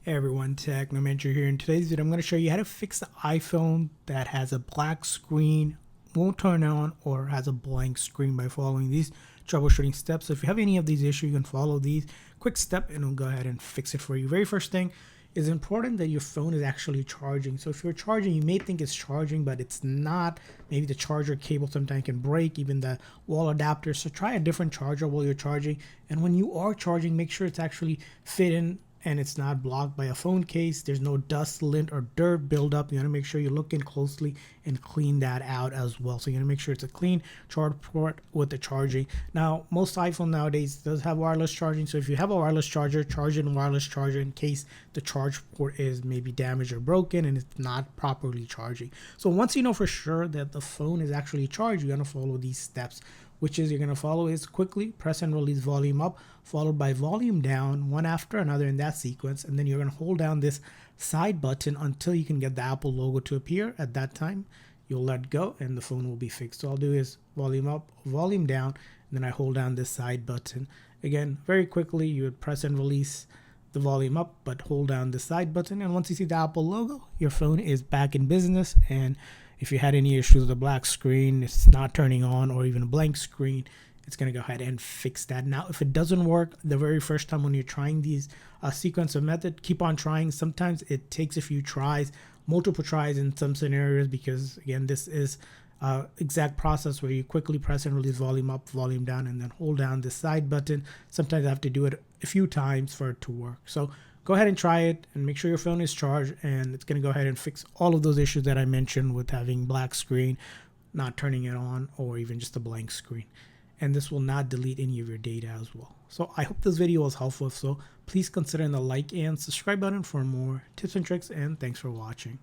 Hey everyone, Technomentary here. In today's video, I'm going to show you how to fix the iPhone that has a black screen, won't turn on, or has a blank screen by following these troubleshooting steps. So if you have any of these issues, you can follow these quick step and we'll go ahead and fix it for you. Very first thing is important that your phone is actually charging. So if you're charging, you may think it's charging, but it's not. Maybe the charger cable sometimes can break, even the wall adapter. So try a different charger while you're charging. And when you are charging, make sure it's actually fit in and it's not blocked by a phone case. There's no dust, lint, or dirt buildup. You want to make sure you look in closely and clean that out as well. So you want to make sure it's a clean charge port with the charging. Now, most iPhone nowadays does have wireless charging. So if you have a wireless charger, charge it in wireless charger in case the charge port is maybe damaged or broken and it's not properly charging. So once you know for sure that the phone is actually charged, you're going to follow these steps, which is you're going to follow is quickly press and release volume up, followed by volume down, one after another in that sequence. And then you're going to hold down this side button until you can get the Apple logo to appear. At that time, you'll let go and the phone will be fixed. So I'll do is volume up, volume down, and then I hold down this side button. Again, very quickly, you would press and release the volume up, but hold down the side button. And once you see the Apple logo, your phone is back in business. And if you had any issues with a black screen, it's not turning on, or even a blank screen, it's going to go ahead and fix that. Now, if it doesn't work the very first time when you're trying these sequence of method, keep on trying. Sometimes it takes a few tries, multiple tries in some scenarios, because again, this is exact process where you quickly press and release volume up, volume down, and then hold down the side button. Sometimes I have to do it a few times for it to work. So go ahead and try it and make sure your phone is charged, and it's going to go ahead and fix all of those issues that I mentioned with having black screen, not turning it on, or even just a blank screen. And this will not delete any of your data as well. So I hope this video was helpful. So please consider the like and subscribe button for more tips and tricks, and thanks for watching.